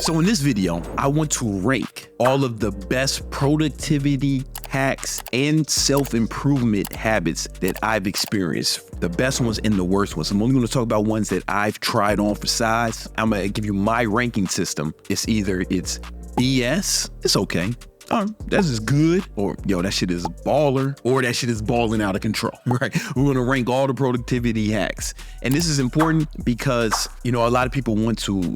So in this video, I want to rank all of the best productivity hacks and self-improvement habits that I've experienced. The best ones and the worst ones. I'm only going to talk about ones that I've tried on for size. I'm going to give you my ranking system. It's either it's BS, it's okay, that's just good, or yo, that shit is baller, or that shit is balling out of control, right? We're gonna rank all the productivity hacks. And this is important because, a lot of people want to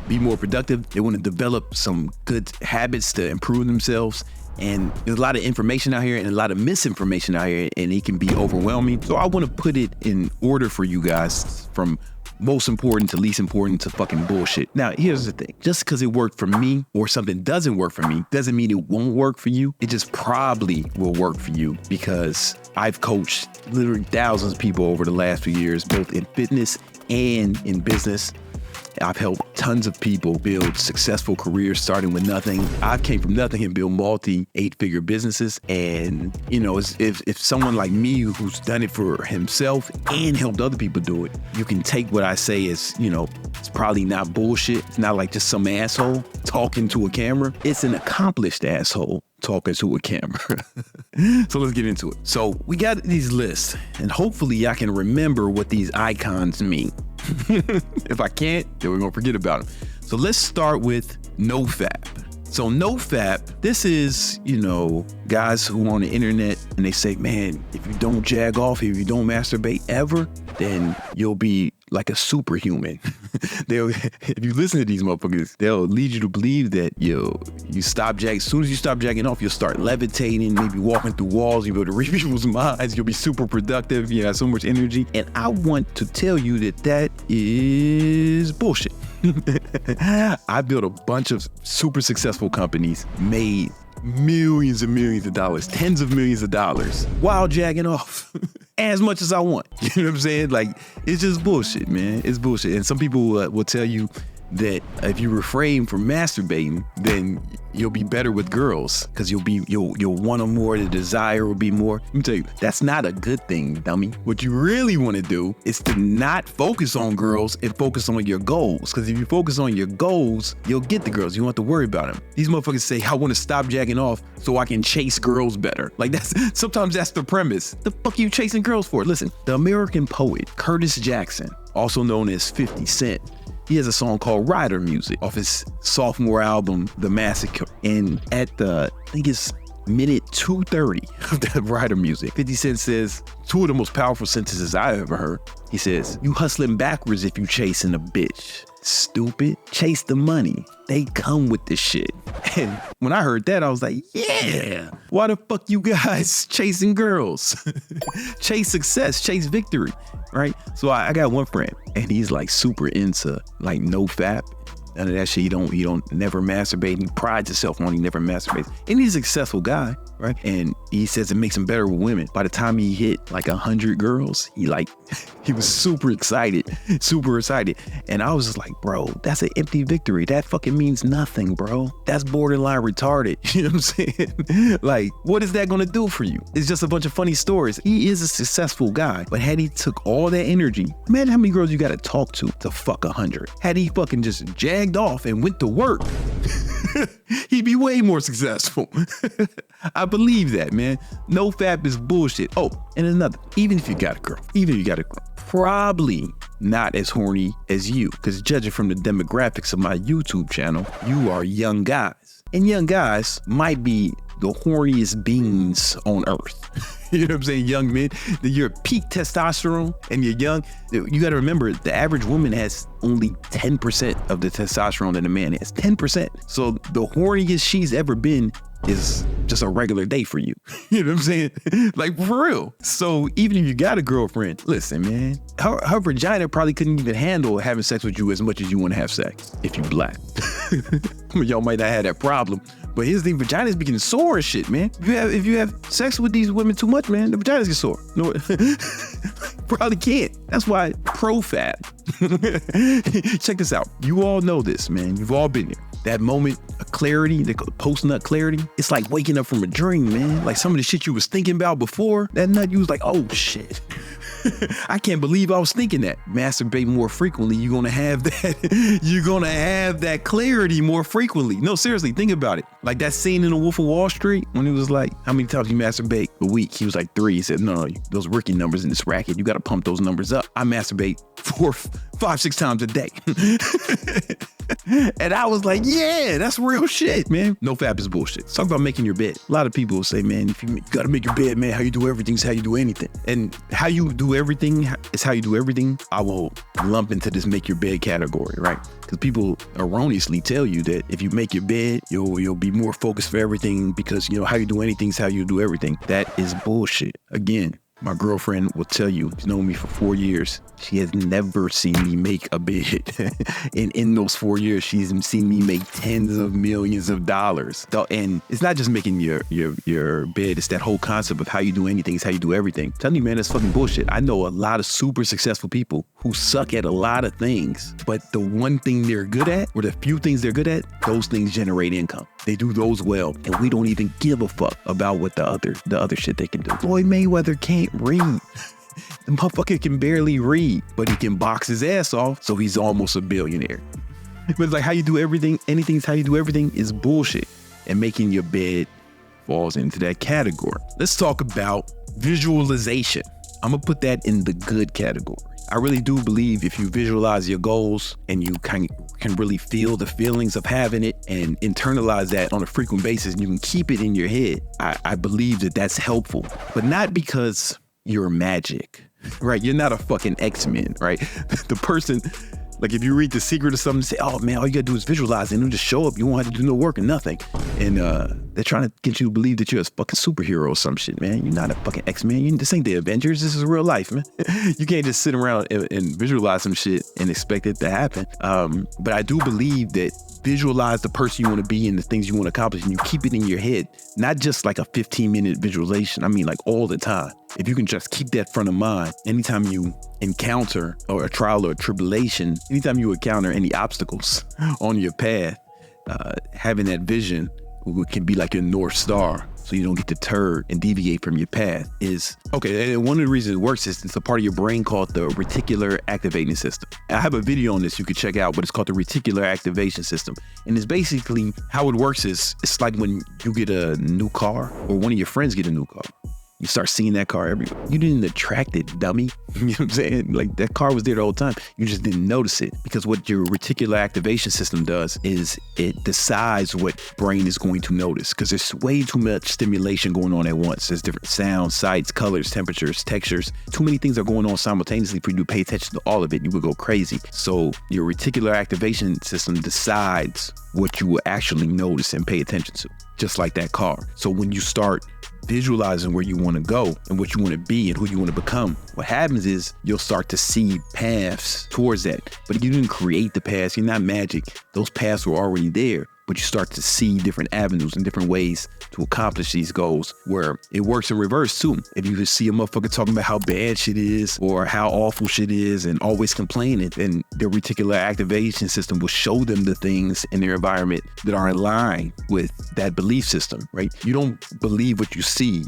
be more productive. They want to develop some good habits to improve themselves. And there's a lot of information out here and a lot of misinformation out here, and it can be overwhelming. So I want to put it in order for you guys from most important to least important to fucking bullshit. Now, here's the thing. Just because it worked for me or something doesn't work for me doesn't mean it won't work for you. It just probably will work for you because I've coached literally thousands of people over the last few years, both in fitness and in business. I've helped tons of people build successful careers starting with nothing. I came from nothing and built multi-8-figure businesses. And, if someone like me who's done it for himself and helped other people do it, you can take what I say as, it's probably not bullshit. It's not like just some asshole talking to a camera. It's an accomplished asshole talking to a camera. So let's get into it. So we got these lists, and hopefully I can remember what these icons mean. If I can't, then we're gonna forget about them. So let's start with NoFap. So NoFap, this is, guys who are on the internet and they say, man, if you don't jag off, if you don't masturbate ever, then you'll be like a superhuman. If you listen to these motherfuckers, they'll lead you to believe that you stop jagging. As soon as you stop jagging off, you'll start levitating, maybe walking through walls. You'll be able to read people's minds. You'll be super productive. You have so much energy. And I want to tell you that is bullshit. I built a bunch of super successful companies, made millions and millions of dollars, tens of millions of dollars while jagging off as much as I want. You know what I'm saying? Like, it's just bullshit, man. It's bullshit. And some people will tell you that if you refrain from masturbating, then you'll be better with girls because you'll want them more. The desire will be more. Let me tell you, that's not a good thing, dummy. What you really want to do is to not focus on girls and focus on your goals. Because if you focus on your goals, you'll get the girls. You don't have to worry about them. These motherfuckers say, I want to stop jacking off so I can chase girls better. Like, sometimes that's the premise. The fuck are you chasing girls for? Listen, the American poet Curtis Jackson, also known as 50 Cent, he has a song called Rider Music off his sophomore album, The Massacre. And at I think it's minute 230 of that Rider Music, 50 Cent says two of the most powerful sentences I ever heard. He says, you hustling backwards if you chasing a bitch. Stupid. Chase the money. They come with this shit. And when I heard that, I was like, yeah, why the fuck you guys chasing girls? Chase success, chase victory, right? So I got one friend and he's like super into like NoFap. None of that shit. He don't never masturbate. He prides himself on he never masturbates. And he's a successful guy, right? And he says it makes him better with women. By the time he hit like 100 girls, he was super excited. And I was just like, bro, that's an empty victory. That fucking means nothing, bro. That's borderline retarded. You know what I'm saying? Like, what is that gonna do for you? It's just a bunch of funny stories. He is a successful guy, but had he took all that energy, imagine how many girls you gotta talk to fuck 100. Had he fucking just jagged off and went to work, he'd be way more successful. I believe that, man. NoFap is bullshit. Oh, and another, even if you got a girl, probably not as horny as you, because judging from the demographics of my YouTube channel, you are young guys. And young guys might be the horniest beings on earth. You know what I'm saying? Young men, you're peak testosterone and you're young. You got to remember, the average woman has only 10% of the testosterone that a man has. 10%. So the horniest she's ever been is just a regular day for you. You know what I'm saying? Like, for real. So even if you got a girlfriend, listen, man, her vagina probably couldn't even handle having sex with you as much as you want to have sex if you black. Y'all might not have that problem. But here's the thing, vaginas be getting sore and shit, man. If you have sex with these women too much, man, the vaginas get sore. You know, probably can't. That's why ProFab. Check this out. You all know this, man. You've all been there. That moment of clarity, the post-nut clarity, it's like waking up from a dream, man. Like some of the shit you was thinking about before that nut, you was like, oh shit. I can't believe I was thinking that. Masturbate more frequently, you're gonna have that. You're gonna have that clarity more frequently. No, seriously, think about it. Like that scene in The Wolf of Wall Street when he was like, "How many times you masturbate a week?" He was like 3. He said, "No, those rookie numbers in this racket, you gotta pump those numbers up. I masturbate 4, 5, 6 times a day." And I was like, yeah, that's real shit, man. No fap is bullshit. Let's talk about making your bed. A lot of people will say, man, if you gotta make your bed, man, how you do everything is how you do anything. And how you do everything is how you do everything. I will lump into this make your bed category, right? Because people erroneously tell you that if you make your bed, you'll be more focused for everything because, how you do anything is how you do everything. That is bullshit. Again, my girlfriend will tell you, she's known me for 4 years. She has never seen me make a bed. And in those 4 years, she's seen me make tens of millions of dollars. And it's not just making your bed. It's that whole concept of how you do anything is how you do everything. I'm telling you, man, that's fucking bullshit. I know a lot of super successful people who suck at a lot of things, but the one thing they're good at, or the few things they're good at, those things generate income. They do those well, and we don't even give a fuck about what the other shit they can do. Floyd Mayweather can't read. The motherfucker can barely read, but he can box his ass off, so he's almost a billionaire. But it's like how you do everything, anything is how you do everything is bullshit. And making your bed falls into that category. Let's talk about visualization. I'm gonna put that in the good category. I really do believe if you visualize your goals and you can really feel the feelings of having it and internalize that on a frequent basis and you can keep it in your head, I believe that that's helpful, but not because you're magic, right? You're not a fucking X-Men, right? The person, like if you read The Secret or something, say, oh man, all you gotta do is visualize and it'll just show up. You won't have to do no work or nothing. And they're trying to get you to believe that you're a fucking superhero or some shit, man. You're not a fucking X-Men. This ain't the Avengers. This is real life, man. You can't just sit around and visualize some shit and expect it to happen. But I do believe that visualize the person you want to be and the things you want to accomplish, and you keep it in your head, not just like a 15-minute visualization. I mean, like all the time. If you can just keep that front of mind, anytime you encounter or a trial or a tribulation, anytime you encounter any obstacles on your path, having that vision can be like your North Star, so you don't get deterred and deviate from your path is okay. And one of the reasons it works is it's a part of your brain called the reticular activating system. I have a video on this you could check out, but it's called the reticular activation system. And it's basically how it works is it's like when you get a new car or one of your friends get a new car. You start seeing that car everywhere. You didn't attract it, dummy. You know what I'm saying? Like that car was there the whole time. You just didn't notice it, because what your reticular activation system does is it decides what brain is going to notice, because there's way too much stimulation going on at once. There's different sounds, sights, colors, temperatures, textures. Too many things are going on simultaneously for you to pay attention to all of it. You would go crazy. So your reticular activation system decides what you will actually notice and pay attention to, just like that car. So when you start visualizing where you want to go and what you want to be and who you want to become, what happens is you'll start to see paths towards that. But you didn't create the paths. You're not magic. Those paths were already there. But you start to see different avenues and different ways to accomplish these goals, where it works in reverse too. If you see a motherfucker talking about how bad shit is or how awful shit is and always complaining, then their reticular activation system will show them the things in their environment that are in line with that belief system, right? You don't believe what you see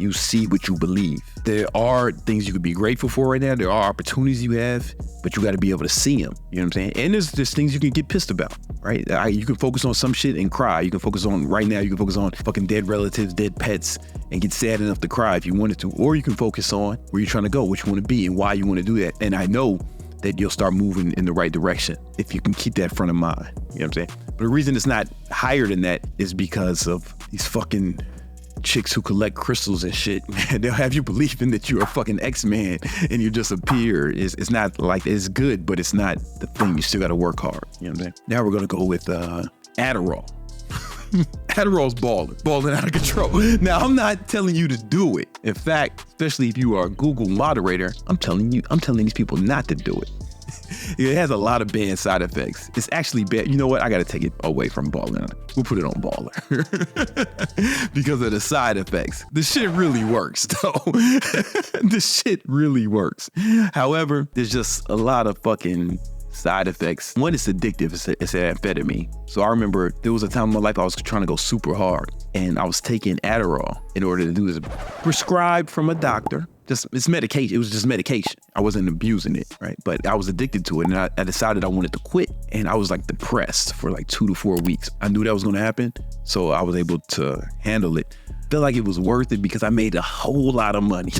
what you believe. There are things you could be grateful for right now. There are opportunities you have, but you got to be able to see them. You know what I'm saying? And there's things you can get pissed about, right? You can focus on some shit and cry. You can focus on right now. You can focus on fucking dead relatives, dead pets, and get sad enough to cry if you wanted to. Or you can focus on where you're trying to go, what you want to be, and why you want to do that. And I know that you'll start moving in the right direction if you can keep that front of mind. You know what I'm saying? But the reason it's not higher than that is because of these fucking chicks who collect crystals and shit, man. They'll have you believing that you're a fucking X-Man and you just appear. It's not like, it's good, but it's not the thing. You still got to work hard. You know what I'm saying? Now we're going to go with Adderall. Adderall's balling out of control. Now, I'm not telling you to do it. In fact, especially if you are a Google moderator, I'm telling these people not to do it. It has a lot of bad side effects. It's actually bad. You know what? I got to take it away from Baller. We'll put it on Baller because of the side effects. The shit really works, though. The shit really works. However, there's just a lot of fucking side effects. One, it's addictive. It's amphetamine. So I remember there was a time in my life I was trying to go super hard, and I was taking Adderall in order to do this, prescribed from a doctor. it's medication. It was just medication. I wasn't abusing it, right? But I was addicted to it, and I decided I wanted to quit. And I was like depressed for like 2 to 4 weeks. I knew that was going to happen, so I was able to handle it. Felt like it was worth it because I made a whole lot of money.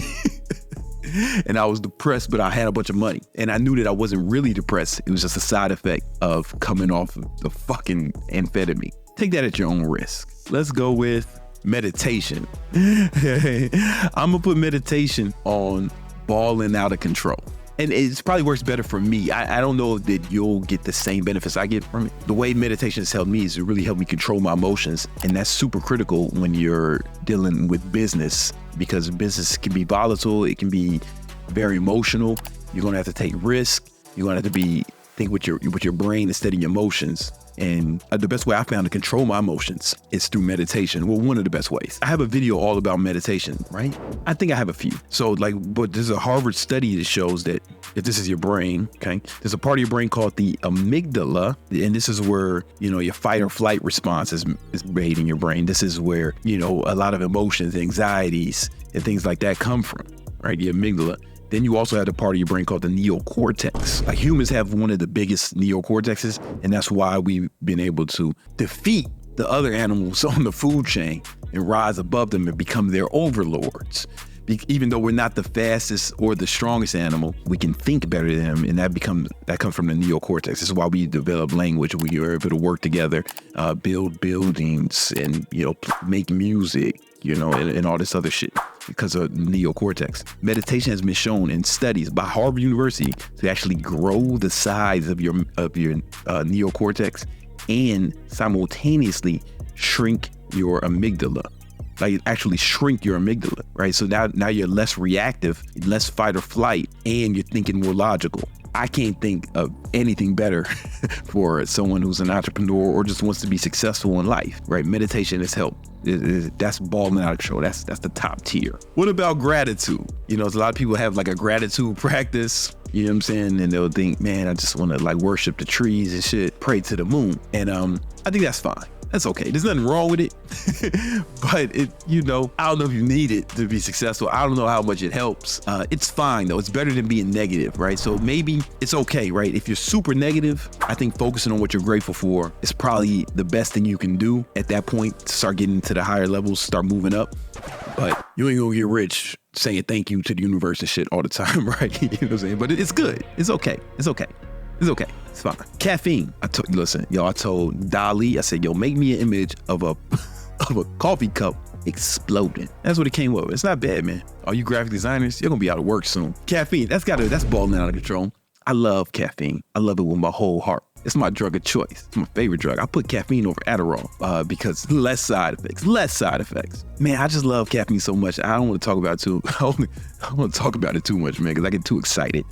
And I was depressed, but I had a bunch of money. And I knew that I wasn't really depressed. It was just a side effect of coming off of the fucking amphetamine. Take that at your own risk. Let's go with meditation. I'm gonna put meditation on balling out of control. And it probably works better for me. I don't know that you'll get the same benefits I get from it. The way meditation has helped me is to really help me control my emotions. And that's super critical when you're dealing with business, because business can be volatile. It can be very emotional. You're going to have to take risk. You're going to have to think with your brain instead of your emotions. And the best way I found to control my emotions is through meditation. Well, one of the best ways. I have a video all about meditation, right? I think I have a few. So but there's a Harvard study that shows that if this is your brain, okay, there's a part of your brain called the amygdala. And this is where, your fight or flight response is made in your brain. This is where, a lot of emotions, anxieties, and things like that come from, right? The amygdala. Then you also have the part of your brain called the neocortex. Like humans have one of the biggest neocortexes, and that's why we've been able to defeat the other animals on the food chain and rise above them and become their overlords. Even though we're not the fastest or the strongest animal, we can think better than them, and that comes from the neocortex. This is why we develop language. We are able to work together, build buildings, and make music, and all this other shit because of neocortex. Meditation has been shown in studies by Harvard University to actually grow the size of your neocortex and simultaneously shrink your amygdala. Like actually shrink your amygdala, right? So now you're less reactive, less fight or flight, and you're thinking more logical. I can't think of anything better for someone who's an entrepreneur or just wants to be successful in life, right? Meditation has helped. That's balling out of control. That's the top tier. What about gratitude? A lot of people have like a gratitude practice. You know what I'm saying? And they'll think, man, I just want to like worship the trees and shit, pray to the moon. And I think that's fine. That's okay. There's nothing wrong with it. But I don't know if you need it to be successful. I don't know how much it helps. It's fine though. It's better than being negative, right? So maybe it's okay, right? If you're super negative, I think focusing on what you're grateful for is probably the best thing you can do at that point to start getting to the higher levels, start moving up. But you ain't gonna get rich saying thank you to the universe and shit all the time, right? You know what I'm saying? But it's good. It's okay. It's okay. It's okay. It's fine. Caffeine. I told Dali, I said, make me an image of a coffee cup exploding. That's what it came up with. It's not bad, man. All you graphic designers, you're gonna be out of work soon. Caffeine. That's balling out of control. I love caffeine. I love it with my whole heart. It's my drug of choice. It's my favorite drug. I put caffeine over Adderall because less side effects. Man, I just love caffeine so much. I don't want to talk about it too. I don't want to talk about it too much, man, because I get too excited.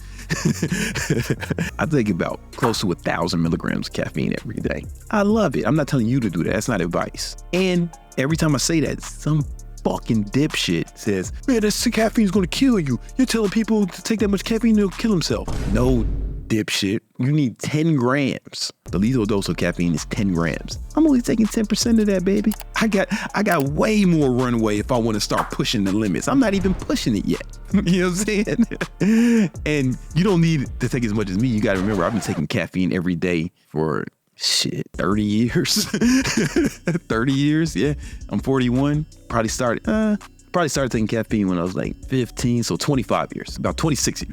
I take about close to 1,000 milligrams of caffeine every day. I love it. I'm not telling you to do that. That's not advice. And every time I say that, some fucking dipshit says, man, this caffeine is going to kill you. You're telling people to take that much caffeine, they'll kill themselves. No, dipshit. You need 10 grams. The lethal dose of caffeine is 10 grams. I'm only taking 10% of that, baby. I got way more runway if I want to start pushing the limits. I'm not even pushing it yet. You know what I'm saying? And you don't need to take as much as me. You got to remember, I've been taking caffeine every day for 30 years. 30 years, yeah. I'm 41. Probably started taking caffeine when I was like 15, so 25 years. About 26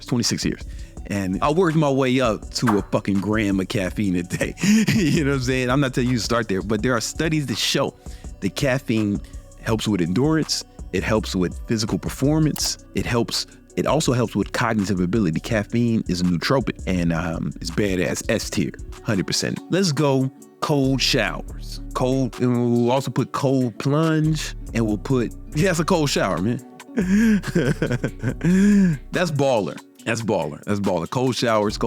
years. And I worked my way up to a fucking gram of caffeine a day. You know what I'm saying? I'm not telling you to start there, but there are studies that show that caffeine helps with endurance. It helps with physical performance. It also helps with cognitive ability. Caffeine is a nootropic and it's bad as S tier, 100%. Let's go cold showers. And we'll also put cold plunge, and we'll put, that's a cold shower, man. That's baller. Cold showers,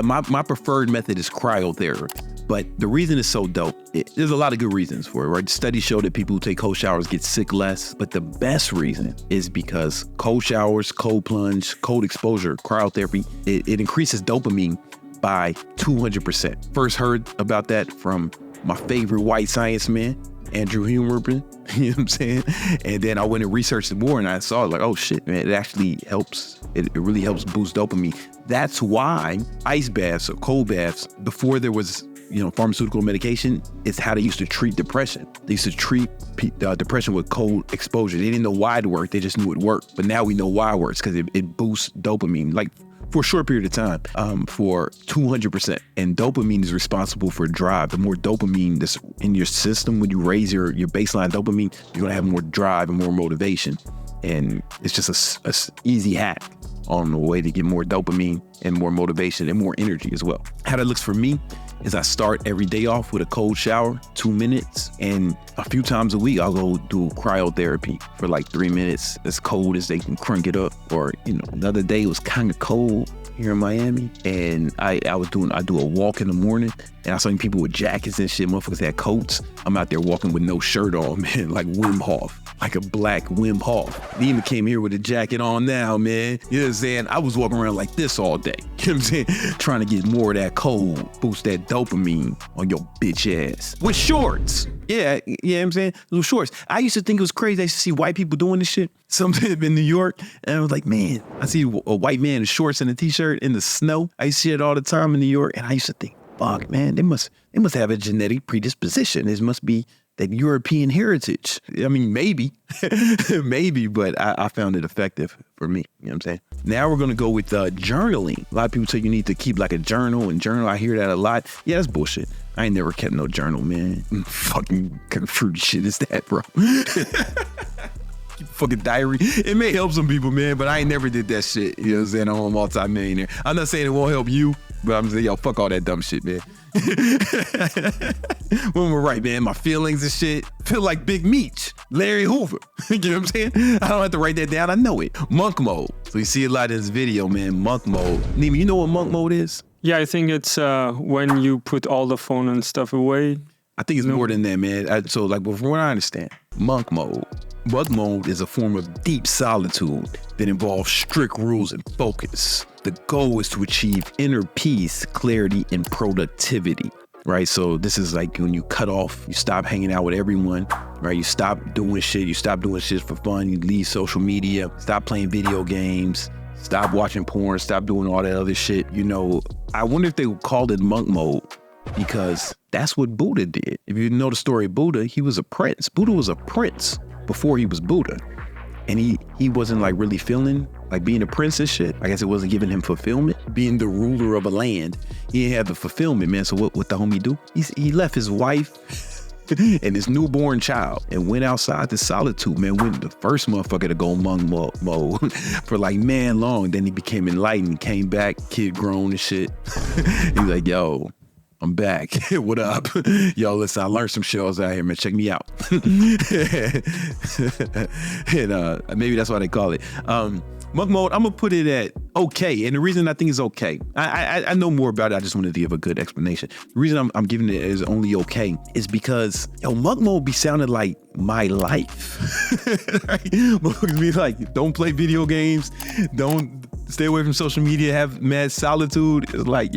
my preferred method is cryotherapy. But the reason it's so dope, there's a lot of good reasons for it, right? Studies show that people who take cold showers get sick less. But the best reason is because cold showers, cold plunge, cold exposure, cryotherapy, it increases dopamine by 200%. First heard about that from my favorite white science man, Andrew Huberman. You know what I'm saying? And then I went and researched it more and I saw like, oh shit, man, it actually helps. It really helps boost dopamine. That's why ice baths or cold baths, before there was, pharmaceutical medication, it's how they used to treat depression. They used to treat depression with cold exposure. They didn't know why it worked. They just knew it worked. But now we know why it works because it boosts dopamine. Like for a short period of time, for 200%. And dopamine is responsible for drive. The more dopamine that's in your system, when you raise your baseline dopamine, you're going to have more drive and more motivation. And it's just a easy hack on the way to get more dopamine and more motivation and more energy as well. How that looks for me is I start every day off with a cold shower, 2 minutes, and a few times a week I'll go do cryotherapy for like 3 minutes, as cold as they can crank it up. Or, the other day it was kind of cold here in Miami, and I do a walk in the morning, and I saw people with jackets and shit, motherfuckers had coats. I'm out there walking with no shirt on, man, like Wim Hof. Like a black Wim Hof. He even came here with a jacket on now, man. You know what I'm saying? I was walking around like this all day. You know what I'm saying? Trying to get more of that cold, boost that dopamine on your bitch ass. With shorts. Yeah, you know what I'm saying? Little shorts. I used to think it was crazy. I used to see white people doing this shit. Something in New York. And I was like, man, I see a white man in shorts and a t-shirt in the snow. I used to see it all the time in New York. And I used to think, fuck, man, they must have a genetic predisposition. This must be that European heritage. I mean, maybe, but I found it effective for me. You know what I'm saying? Now we're going to go with journaling. A lot of people say you need to keep like a journal and journal. I hear that a lot. Yeah, that's bullshit. I ain't never kept no journal, man. Fucking kind of fruity shit is that, bro? Fucking diary. It may help some people, man, but I ain't never did that shit. You know what I'm saying? I'm a multi-millionaire. I'm not saying it won't help you, but I'm saying, yo, fuck all that dumb shit, man. When we're right, man, my feelings and shit feel like Big Meech, Larry Hoover. You know what I'm saying? I don't have to write that down. I know it. Monk mode. So you see a lot of this video, man. Monk mode. Nima, you know what monk mode is? Yeah, I think it's when you put all the phone and stuff away. I think it's more than that, man. So like, from what I understand, monk mode is a form of deep solitude that involves strict rules and focus. The goal is to achieve inner peace, clarity, and productivity, right? So this is like when you cut off, you stop hanging out with everyone, right? You stop doing shit. You stop doing shit for fun. You leave social media, stop playing video games, stop watching porn, stop doing all that other shit. I wonder if they called it monk mode because that's what Buddha did. If you know the story of Buddha, he was a prince. Buddha was a prince before he was Buddha. And he wasn't like really feeling like being a prince and shit. I guess it wasn't giving him fulfillment. Being the ruler of a land, he didn't have the fulfillment, man. So what the homie do? He left his wife and his newborn child and went outside to solitude, man. Went the first motherfucker to go monk mode for like man long. Then he became enlightened, came back, kid grown and shit. He's like, yo, I'm back. What up? Yo, listen, I learned some shows out here, man. Check me out. And maybe that's why they call it. Monk mode, I'm going to put it at okay. And the reason I think it's okay, I know more about it. I just wanted to give a good explanation. The reason I'm giving it as only okay is because, monk mode be sounding like my life. Right? Monk be like, don't play video games. Don't stay away from social media. Have mad solitude. It's like,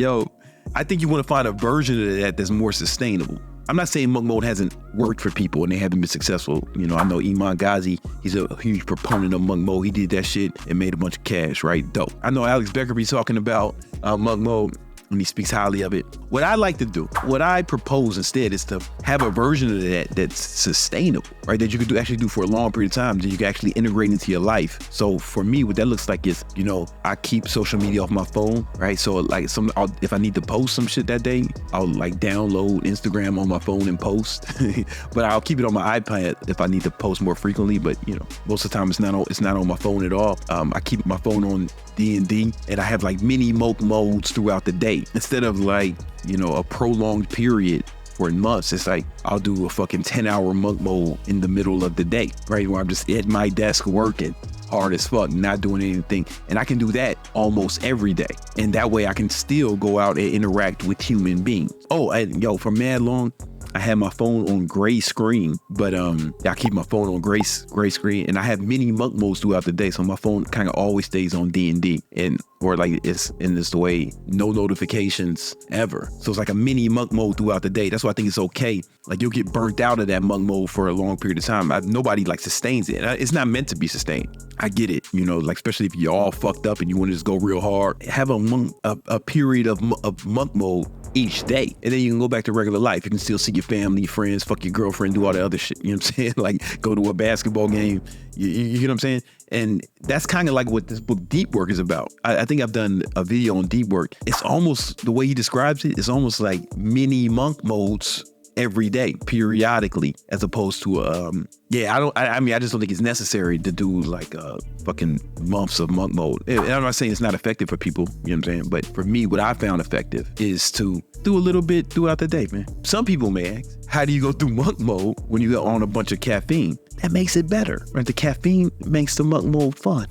I think you want to find a version of that that's more sustainable. I'm not saying monk mode hasn't worked for people and they haven't been successful. I know Iman Ghazi, he's a huge proponent of monk mode. He did that shit and made a bunch of cash, right? Dope. I know Alex Becker be talking about monk mode and he speaks highly of it. What I like to do, what I propose instead is to have a version of that that's sustainable, right? That you could actually do for a long period of time, that you can actually integrate into your life. So for me, what that looks like is, I keep social media off my phone, right? So like if I need to post some shit that day, I'll like download Instagram on my phone and post, but I'll keep it on my iPad if I need to post more frequently. But most of the time it's not on my phone at all. I keep my phone on D&D and I have like mini monk modes throughout the day. Instead of like, a prolonged period for months, it's like I'll do a fucking 10-hour monk mode in the middle of the day, right? Where I'm just at my desk working hard as fuck, not doing anything. And I can do that almost every day. And that way I can still go out and interact with human beings. Oh, and for mad long, I had my phone on gray screen, but I keep my phone on gray screen, and I have many monk modes throughout the day, so my phone kind of always stays on D&D. And or like it's in this way, no notifications ever. So it's like a mini monk mode throughout the day. That's why I think it's okay. Like you'll get burnt out of that monk mode for a long period of time. Nobody like sustains it. It's not meant to be sustained. I get it, like especially if you're all fucked up and you want to just go real hard. Have a period of monk mode each day, and then you can go back to regular life. You can still see your family, friends, fuck your girlfriend, do all the other shit. You know what I'm saying? Like go to a basketball game. You know what I'm saying? And that's kind of like what this book Deep Work is about. I think I've done a video on Deep Work. It's almost, the way he describes it, it's almost like mini monk modes every day, periodically, as opposed to I just don't think it's necessary to do like fucking months of monk mode. And I'm not saying it's not effective for people, you know what I'm saying? But for me, what I found effective is to do a little bit throughout the day, man. Some people may ask, how do you go through monk mode when you get on a bunch of caffeine? That makes it better, right? The caffeine makes the monk mode fun,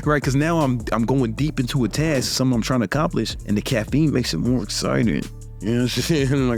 right? Because now I'm going deep into a task, something I'm trying to accomplish, and the caffeine makes it more exciting. You know what I'm saying?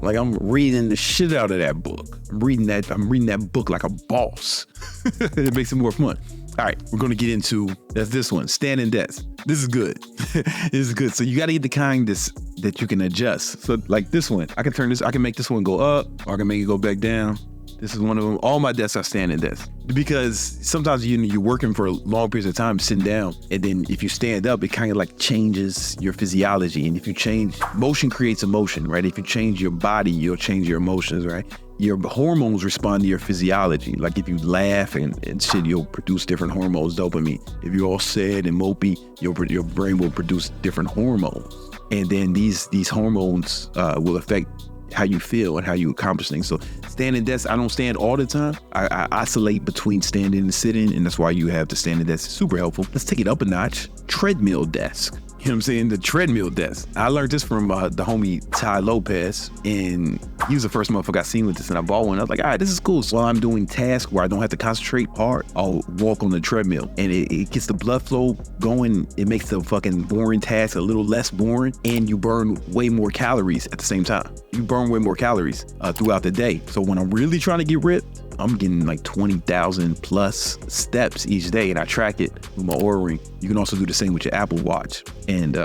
Like I'm reading the shit out of that book. I'm reading that book like a boss. It makes it more fun. All right, we're gonna get into this one, standing desk. This is good. This is good. So you gotta get the kind that you can adjust. So like this one, I can make this one go up, or I can make it go back down. This is one of them. All my desks are standing desks because sometimes you're working for long periods of time sitting down, and then if you stand up, it kind of like changes your physiology. And if you change, motion creates emotion, right? If you change your body, you'll change your emotions, right? Your hormones respond to your physiology. Like if you laugh and shit, you'll produce different hormones, dopamine. If you're all sad and mopey, your brain will produce different hormones. And then these hormones will affect how you feel and how you accomplish things. So standing desk, I don't stand all the time. I oscillate between standing and sitting, and that's why you have the standing desk. Super helpful. Let's take it up a notch. Treadmill desk. You know what I'm saying? The treadmill desk. I learned this from the homie Ty Lopez, and he was the first motherfucker I seen with this, and I bought one. I was like, all right, this is cool. So while I'm doing tasks where I don't have to concentrate hard, I'll walk on the treadmill, and it gets the blood flow going. It makes the fucking boring task a little less boring, and you burn way more calories at the same time. You burn way more calories throughout the day. So when I'm really trying to get ripped, I'm getting like 20,000 plus steps each day, and I track it with my Oura Ring. You can also do the same with your Apple Watch. And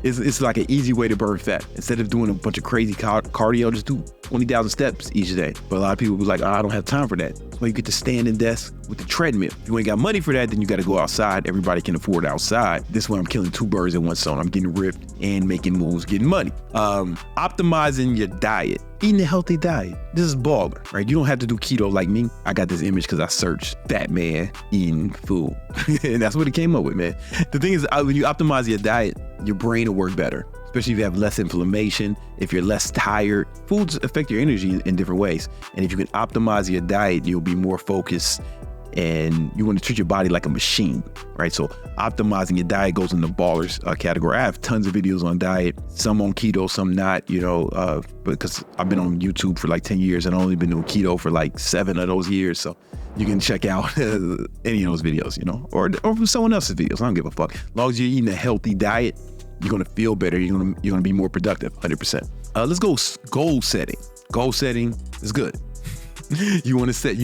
it's like an easy way to burn fat. Instead of doing a bunch of crazy cardio, just do 20,000 steps each day. But a lot of people be like, I don't have time for that. So you get to stand in desk with the treadmill. If you ain't got money for that, then you got to go outside. Everybody can afford outside. This way I'm killing two birds in one stone. I'm getting ripped and making moves, getting money. Optimizing your diet. Eating a healthy diet. This is baller, right? You don't have to do keto like me. I got this image because I searched fat man eating food. And that's what it came up with, man. The thing is, when you optimize your diet, your brain will work better, especially if you have less inflammation, if you're less tired. Foods affect your energy in different ways. And if you can optimize your diet, you'll be more focused, and you want to treat your body like a machine, right? So optimizing your diet goes in the ballers category. I have tons of videos on diet, some on keto, some not, because I've been on YouTube for like 10 years and I've only been doing keto for like 7 of those years. So you can check out any of those videos, or someone else's videos. I don't give a fuck. As long as you're eating a healthy diet, you're going to feel better. You're going to be more productive, 100%. Let's go goal setting. Goal setting is good. You want to set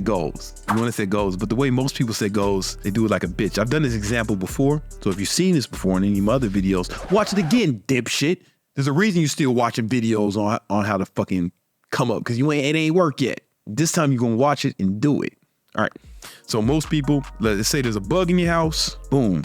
goals. You want to set goals, but the way most people set goals, they do it like a bitch. I've done this example before, so if you've seen this before in any of my other videos, watch it again, dipshit. There's a reason you're still watching videos on how to fucking come up, because it ain't work yet. This time you're gonna watch it and do it. All right. So most people, let's say there's a bug in your house. Boom.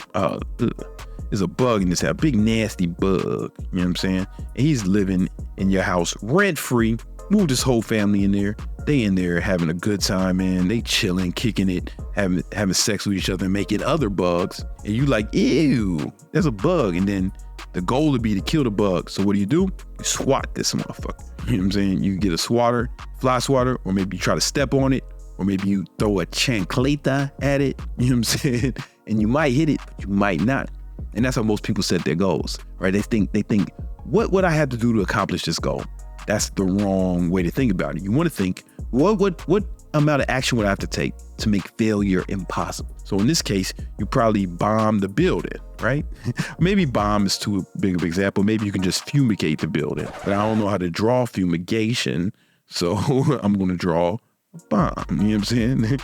There's a bug in this house, big nasty bug. You know what I'm saying? And he's living in your house rent free. Move this whole family in there. They in there having a good time, man. They chilling, kicking it, having sex with each other, and making other bugs. And you like, ew, there's a bug. And then the goal would be to kill the bug. So what do? You swat this motherfucker. You know what I'm saying? You get a fly swatter, or maybe you try to step on it, or maybe you throw a chancleta at it. You know what I'm saying? And you might hit it, but you might not. And that's how most people set their goals, right? They think, what would I have to do to accomplish this goal? That's the wrong way to think about it. You want to think, what amount of action would I have to take to make failure impossible? So in this case, you probably bomb the building, right? Maybe bomb is too big of an example. Maybe you can just fumigate the building. But I don't know how to draw fumigation, so I'm going to draw a bomb. You know what I'm saying?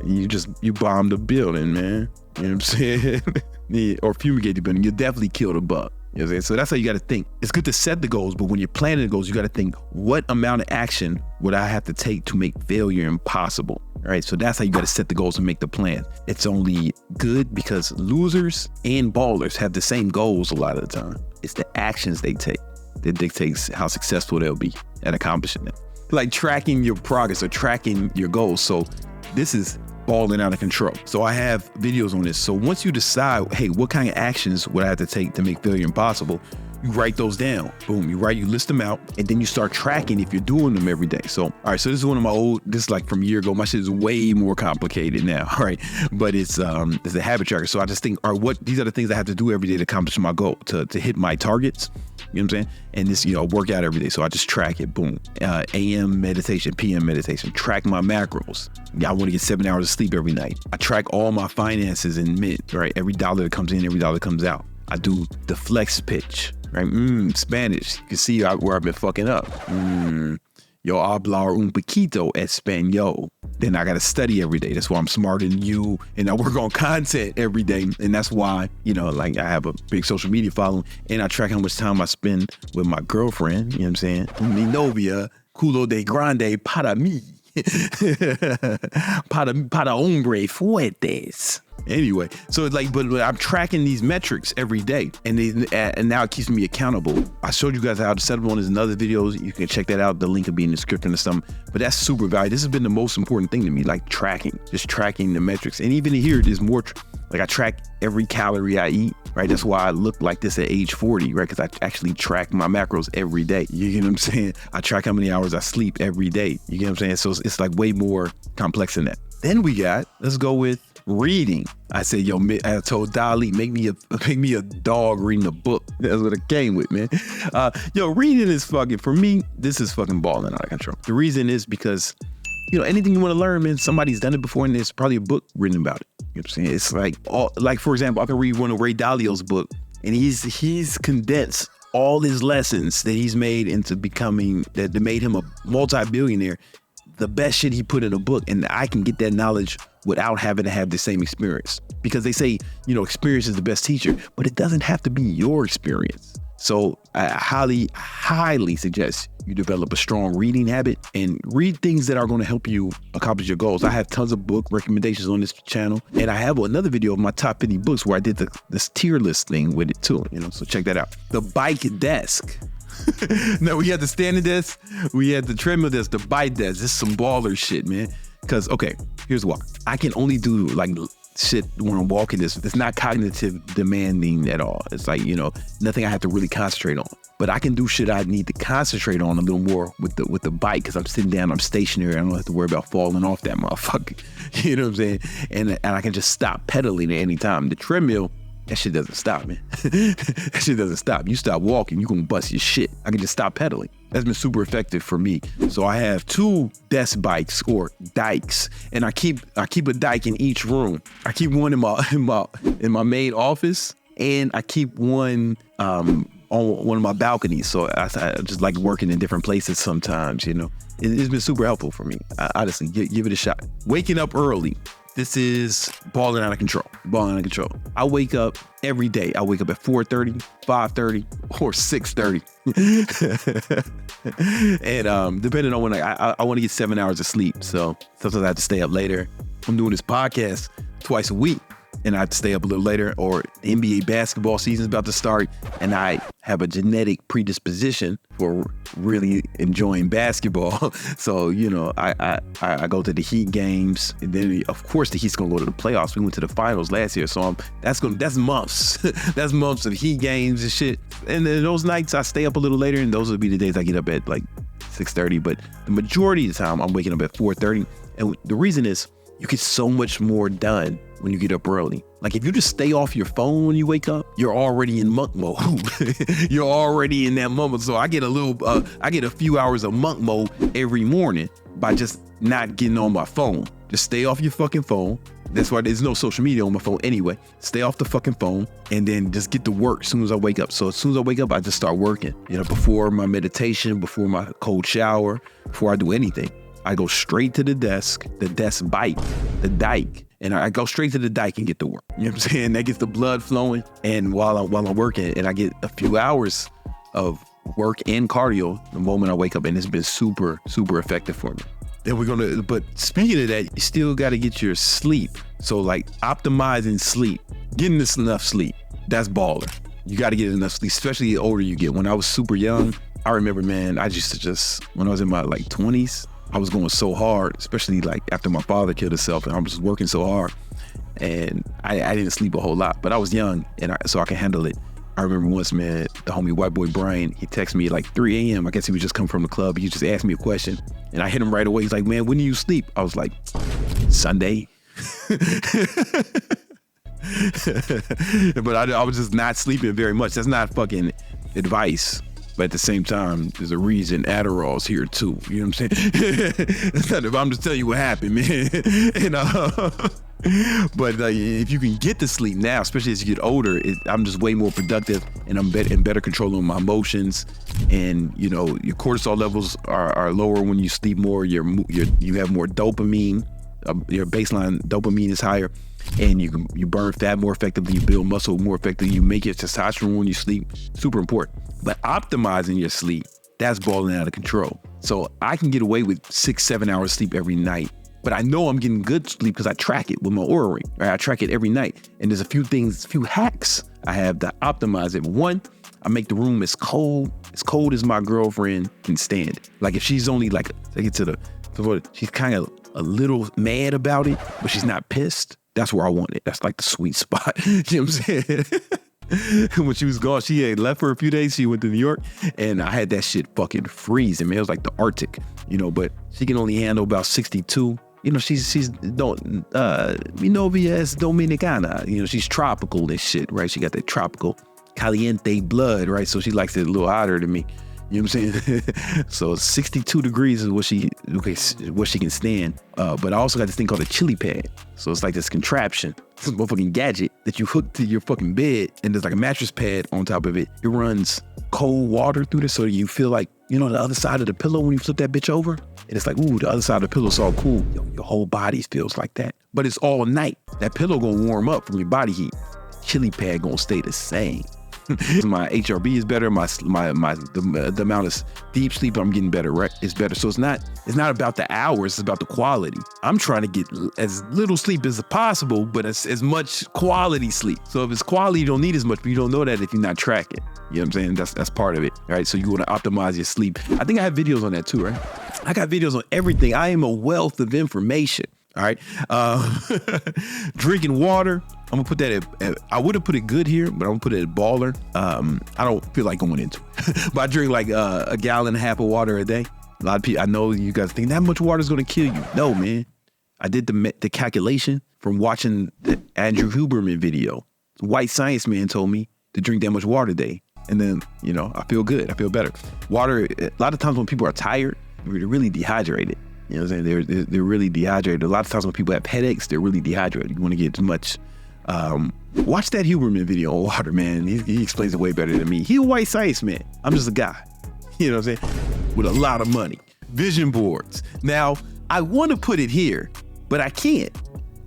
you bomb the building, man. You know what I'm saying? Yeah, or fumigate the building. You'll definitely kill the bug. You know what I'm saying? So that's how you got to think. It's good to set the goals, but when you're planning the goals, you got to think, what amount of action would I have to take to make failure impossible? All right, so that's how you got to set the goals and make the plan. It's only good because losers and ballers have the same goals a lot of the time. It's the actions they take that dictates how successful they'll be at accomplishing it. Like tracking your progress or tracking your goals. So this is balling out of control. So I have videos on this. So once you decide, hey, what kind of actions would I have to take to make failure impossible? You write those down. Boom, you list them out, and then you start tracking if you're doing them every day. So, all right, so this is one of my this is like from a year ago. My shit is way more complicated now, all right? But it's a habit tracker. So I just think, all right, these are the things I have to do every day to accomplish my goal, to hit my targets. You know what I'm saying? And this, work out every day. So I just track it. Boom. AM meditation, PM meditation. Track my macros. Yeah, I want to get 7 hours of sleep every night. I track all my finances in Mint, right? Every dollar that comes in, every dollar that comes out. I do the flex pitch, right? Spanish. You can see where I've been fucking up. Yo hablar un poquito español. Then I got to study every day. That's why I'm smarter than you. And I work on content every day. And that's why, like I have a big social media following, and I track how much time I spend with my girlfriend. You know what I'm saying? Mi novia, culo de grande para mí. para hombre fuertes. Anyway, so it's like, but I'm tracking these metrics every day, and now it keeps me accountable. I showed you guys how to set up on this in other videos. You can check that out. The link will be in the description or something. But that's super valuable. This has been the most important thing to me, like just tracking the metrics. And even here, there's more. Like I track every calorie I eat, right? That's why I look like this at age 40, right? Because I actually track my macros every day. You get what I'm saying? I track how many hours I sleep every day. You get what I'm saying? So it's like way more complex than that. Then let's go with reading. I said, I told Dolly, make me a dog reading a book. That's what it came with, man. Reading is for me, this is fucking balling out of control. The reason is because, anything you want to learn, man, somebody's done it before, and there's probably a book written about it. You know what I'm saying? It's like for example, I can read one of Ray Dalio's book, and he's condensed all his lessons that he's made into becoming, that made him a multi-billionaire. The best shit he put in a book, and I can get that knowledge without having to have the same experience. Because they say, experience is the best teacher, but it doesn't have to be your experience. So I highly, highly suggest you develop a strong reading habit and read things that are going to help you accomplish your goals. I have tons of book recommendations on this channel, and I have another video of my top 50 books where I did this tier list thing with it too. So check that out. The bike desk. No, we had the standing desk, we had the treadmill desk, the bike desk. This is some baller shit, man. Because, okay, here's why. I can only do like shit when I'm walking this. It's not cognitive demanding at all. It's like, nothing I have to really concentrate on. But I can do shit I need to concentrate on a little more with the bike, because I'm sitting down, I'm stationary. I don't have to worry about falling off that motherfucker. You know what I'm saying? And I can just stop pedaling at any time. The treadmill, that shit doesn't stop, man. That shit doesn't stop. You stop walking, you gonna bust your shit. I can just stop pedaling. That's been super effective for me. So I have 2 desk bikes or dikes, and I keep a dike in each room. I keep one in my main office, and I keep one on one of my balconies. So I just like working in different places sometimes. It's been super helpful for me. Honestly, give it a shot. Waking up early. This is balling out of control. I wake up every day. I wake up at 4:30, 5:30, or 6:30. And depending on when I want to get 7 hours of sleep. So sometimes I have to stay up later. I'm doing this podcast twice a week, and I have to stay up a little later, or the NBA basketball season is about to start, and I have a genetic predisposition for really enjoying basketball. So, I go to the Heat games, and then of course the Heat's gonna go to the playoffs. We went to the finals last year, so that's months. That's months of Heat games and shit. And then those nights I stay up a little later, and those will be the days I get up at like 6:30. But the majority of the time I'm waking up at 4:30. And the reason is, you get so much more done when you get up early. Like if you just stay off your phone when you wake up, you're already in monk mode. You're already in that moment. So I get a few hours of monk mode every morning by just not getting on my phone. Just stay off your fucking phone. That's why there's no social media on my phone anyway. Stay off the fucking phone, and then just get to work as soon as I wake up. So as soon as I wake up, I just start working. Before my meditation, before my cold shower, before I do anything, I go straight to the desk bike, the dike. And I go straight to the dike and get to work. You know what I'm saying? That gets the blood flowing. And while I'm working, and I get a few hours of work and cardio the moment I wake up, and it's been super, super effective for me. Then but speaking of that, you still got to get your sleep. So like optimizing sleep, getting this enough sleep, that's baller. You got to get enough sleep, especially the older you get. When I was super young, I remember, man, I used to just, when I was in my like 20s, I was going so hard, especially like after my father killed himself, and I was working so hard, and I didn't sleep a whole lot, but I was young, and so I can handle it. I remember once, man, the homie white boy Brian, he texted me at like 3 a.m. I guess he was just coming from the club. He just asked me a question, and I hit him right away. He's like, man, when do you sleep? I was like, Sunday. But I was just not sleeping very much. That's not fucking advice. But at the same time, there's a reason Adderall's here too. You know what I'm saying? I'm just telling you what happened, man. But like, if you can get to sleep now, especially as you get older, I'm just way more productive, and I'm in better control of my emotions. And you know, your cortisol levels are lower when you sleep more. You have more dopamine. Your baseline dopamine is higher, and you burn fat more effectively. You build muscle more effectively. You make your testosterone when you sleep. Super important. But optimizing your sleep, that's balling out of control. So I can get away with 6-7 hours sleep every night, but I know I'm getting good sleep because I track it with my Oura Ring. Right? I track it every night, and there's a few hacks I have to optimize it. One, I make the room as cold as my girlfriend can stand. Like if she's only like, she's kind of a little mad about it, but she's not pissed. That's where I want it. That's like the sweet spot. You know what I'm saying? When she was gone, she had left for a few days. She went to New York, and I had that shit fucking freezing, man. It was like the Arctic, you know, but she can only handle about 62. You know, she's mi novia es dominicana. You know, she's tropical and shit, right? She got that tropical caliente blood, right? So she likes it a little hotter than me. You know what I'm saying? So 62 degrees is what she can stand. But I also got this thing called a chili pad. So it's like this contraption, this motherfucking gadget that you hook to your fucking bed, and there's like a mattress pad on top of it. It runs cold water through this, so you feel like, you know, the other side of the pillow when you flip that bitch over, and it's like, ooh, the other side of the pillow's all cool. Your whole body feels like that. But it's all night. That pillow gonna warm up from your body heat. Chili pad gonna stay the same. My HRB is better. The amount of deep sleep I'm getting better, right? It's better. So it's not about the hours, it's about the quality. I'm trying to get as little sleep as possible, but as much quality sleep. So if it's quality, you don't need as much, but you don't know that if you're not tracking. You know what I'm saying? That's part of it, right? So you want to optimize your sleep. I think I have videos on that too, right? I got videos on everything. I am a wealth of information. All right. Drinking water. I'm gonna put that I would have put it good here, but I'm gonna put it at baller. I don't feel like going into it. But I drink like a gallon and a half of water a day. A lot of people, I know you guys think that much water is gonna kill you. No, man. I did the calculation from watching the Andrew Huberman video. The white science man told me to drink that much water a day. And then, you know, I feel good. I feel better. Water, a lot of times when people are tired, they're really dehydrated. You know what I'm saying? They're really dehydrated. A lot of times when people have headaches, they're really dehydrated. You want to get as much. Watch that Huberman video on water, man. He explains it way better than me. He's a white science man. I'm just a guy, you know what I'm saying, with a lot of money. Vision boards. Now, I want to put it here, but I can't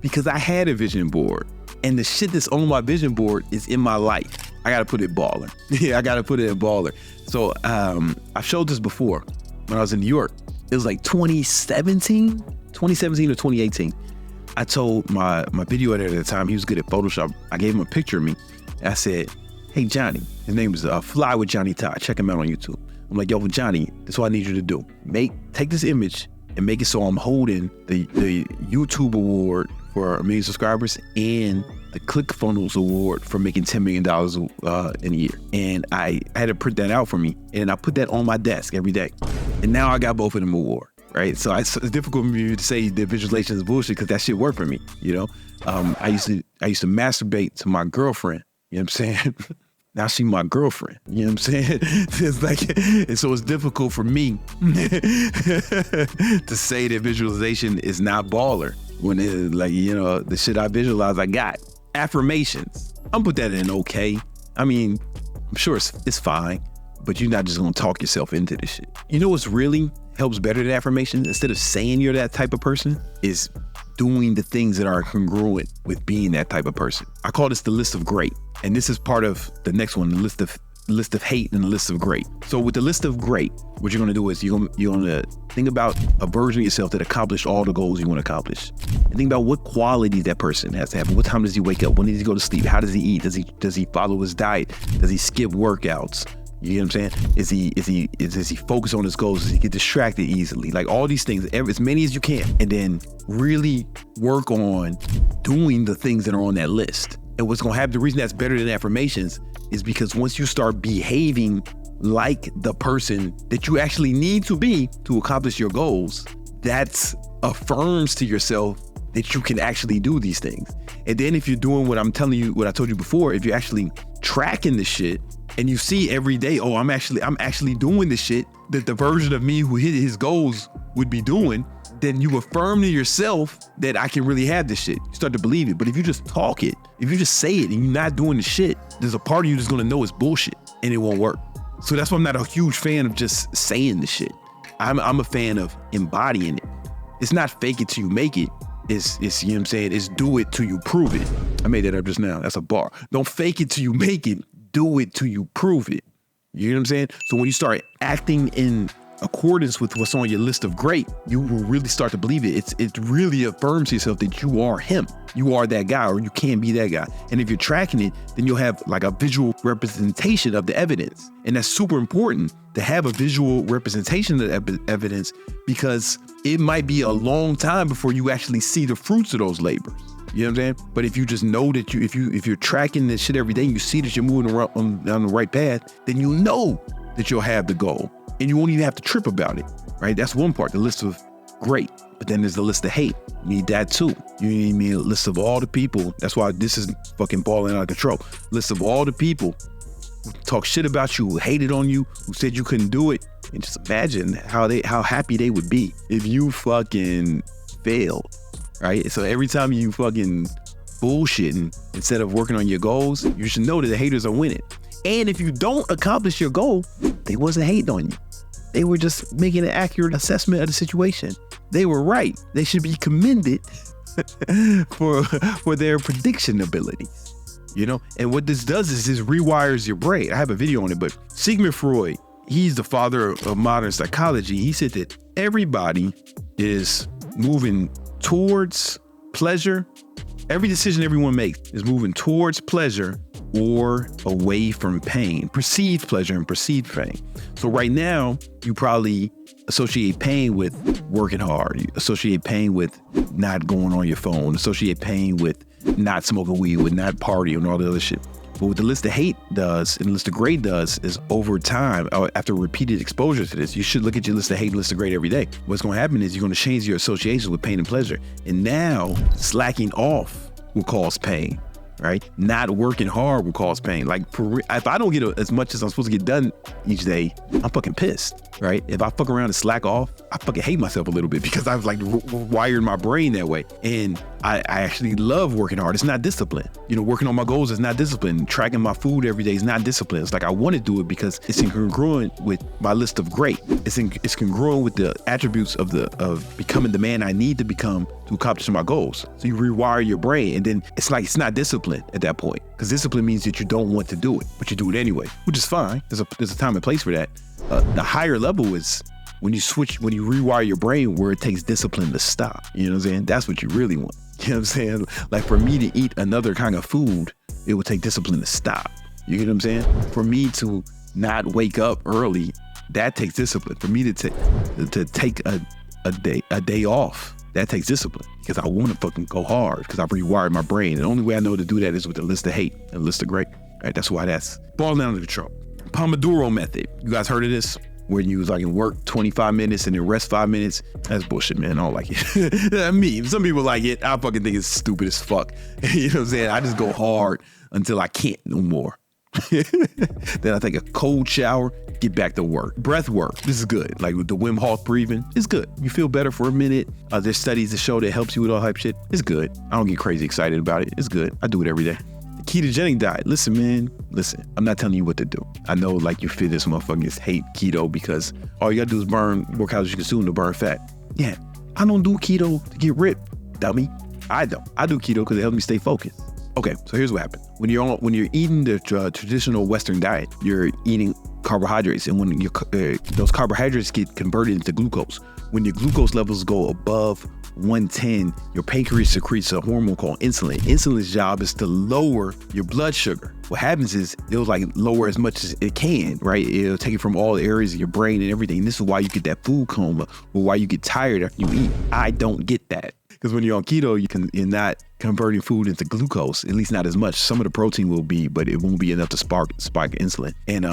because I had a vision board, and the shit that's on my vision board is in my life. I got to put it baller. Yeah, I got to put it in baller. So I've showed this before when I was in New York. It was like 2017 or 2018. I told my video editor at the time, he was good at Photoshop. I gave him a picture of me. And I said, hey, Johnny. His name is Fly with Johnny Todd. Check him out on YouTube. I'm like, yo, Johnny, that's what I need you to do. Take this image and make it so I'm holding the YouTube award for 1 million subscribers and the ClickFunnels award for making $10 million in a year. And I had to print that out for me, and I put that on my desk every day. And now I got both of them award, right? So it's difficult for me to say that visualization is bullshit because that shit worked for me, you know? I used to masturbate to my girlfriend, you know what I'm saying? Now she's my girlfriend, you know what I'm saying? It's like, and so it's difficult for me to say that visualization is not baller when it's like, you know, the shit I visualize I got. Affirmations. I'm put that in okay. I mean, I'm sure it's fine, but you're not just gonna talk yourself into this shit. You know what's really helps better than affirmations? Instead of saying you're that type of person, is doing the things that are congruent with being that type of person. I call this the list of great. And this is part of the next one, the list of hate and the list of great. So with the list of great, what you're going to do is you're going to think about a version of yourself that accomplished all the goals you want to accomplish. And think about what qualities that person has to have. What time does he wake up? When does he go to sleep? How does he eat? Does he follow his diet? Does he skip workouts? You know what I'm saying? Is he focus on his goals? Does he get distracted easily? Like all these things, as many as you can, and then really work on doing the things that are on that list. And what's going to happen, the reason that's better than affirmations is because once you start behaving like the person that you actually need to be to accomplish your goals, that affirms to yourself that you can actually do these things. And then if you're doing what I'm telling you, what I told you before, if you're actually tracking the shit and you see every day, oh, I'm actually doing the shit that the version of me who hit his goals would be doing, then you affirm to yourself that I can really have this shit. You start to believe it. But if you just talk it, if you just say it and you're not doing the shit, there's a part of you that's gonna know it's bullshit and it won't work. So that's why I'm not a huge fan of just saying the shit. I'm a fan of embodying it. It's not fake it till you make it. It's you know what I'm saying? It's do it till you prove it. I made that up just now. That's a bar. Don't fake it till you make it. Do it till you prove it. You know what I'm saying? So when you start acting in accordance with what's on your list of great, you will really start to believe it. It really affirms to yourself that you are him. You are that guy, or you can be that guy. And if you're tracking it, then you'll have like a visual representation of the evidence. And that's super important to have a visual representation of the evidence, because it might be a long time before you actually see the fruits of those labors. You know what I'm saying? But if you just know that if you're tracking this shit every day and you see that you're moving around down the right path, then you know that you'll have the goal. And you won't even have to trip about it, right? That's one part, the list of great. But then there's the list of hate. You need that too. You need me a list of all the people. That's why this is fucking balling out of control. List of all the people who talk shit about you, who hated on you, who said you couldn't do it. And just imagine how happy they would be if you fucking failed, right? So every time you fucking bullshitting instead of working on your goals, you should know that the haters are winning. And if you don't accomplish your goal, they wasn't hating on you. They were just making an accurate assessment of the situation. They were right. They should be commended for their prediction abilities, you know? And what this does is this rewires your brain. I have a video on it, but Sigmund Freud, he's the father of modern psychology. He said that everybody is moving towards pleasure. Every decision everyone makes is moving towards pleasure or away from pain, perceived pleasure and perceived pain. So right now, you probably associate pain with working hard. You associate pain with not going on your phone, associate pain with not smoking weed, with not partying and all the other shit. But what the list of hate does and the list of great does is over time, after repeated exposure to this, you should look at your list of hate and list of great every day. What's going to happen is you're going to change your associations with pain and pleasure. And now slacking off will cause pain, right? Not working hard will cause pain. Like if I don't get as much as I'm supposed to get done each day, I'm fucking pissed, right? If I fuck around and slack off, I fucking hate myself a little bit because I've like wired my brain that way. And I actually love working hard. It's not discipline. You know, working on my goals is not discipline. Tracking my food every day is not discipline. It's like I want to do it because it's incongruent with my list of great. It's congruent with the attributes of becoming the man I need to become to accomplish my goals. So you rewire your brain, and then it's like it's not discipline at that point, because discipline means that you don't want to do it, but you do it anyway, which is fine. There's a time and place for that. The higher level is when you rewire your brain where it takes discipline to stop. You know what I'm saying? That's what you really want. You know what I'm saying? Like for me to eat another kind of food, it would take discipline to stop. You get what I'm saying? For me to not wake up early, that takes discipline. For me to take a day off, that takes discipline, because I want to fucking go hard because I've rewired my brain. And the only way I know to do that is with a list of hate and a list of great. Right? That's why that's balling out of control. Pomodoro method. You guys heard of this? Where you was like in work 25 minutes and then rest 5 minutes. That's bullshit, man. I don't like it. I mean, some people like it. I fucking think it's stupid as fuck. You know what I'm saying? I just go hard until I can't no more. Then I take a cold shower, get back to work. Breath work. This is good. Like with the Wim Hof breathing, it's good. You feel better for a minute. There's studies that show that helps you with all type shit. It's good. I don't get crazy excited about it. It's good. I do it every day. Ketogenic diet. Listen, man. Listen, I'm not telling you what to do. I know like you feel this motherfuckers hate keto because all you gotta do is work calories you consume to burn fat. Yeah, I don't do keto to get ripped. dummy. I don't. I do keto because it helps me stay focused. Okay, so here's what happens. When you're eating the traditional Western diet, you're eating carbohydrates, and when those carbohydrates get converted into glucose, when your glucose levels go above 110, your pancreas secretes a hormone called insulin. Insulin's job is to lower your blood sugar. What happens is it'll like lower as much as it can, right? It'll take it from all the areas of your brain and everything. And this is why you get that food coma, or why you get tired after you eat. I don't get that. Because when you're on keto, you're not converting food into glucose, at least not as much. Some of the protein will be, but it won't be enough to spike insulin. And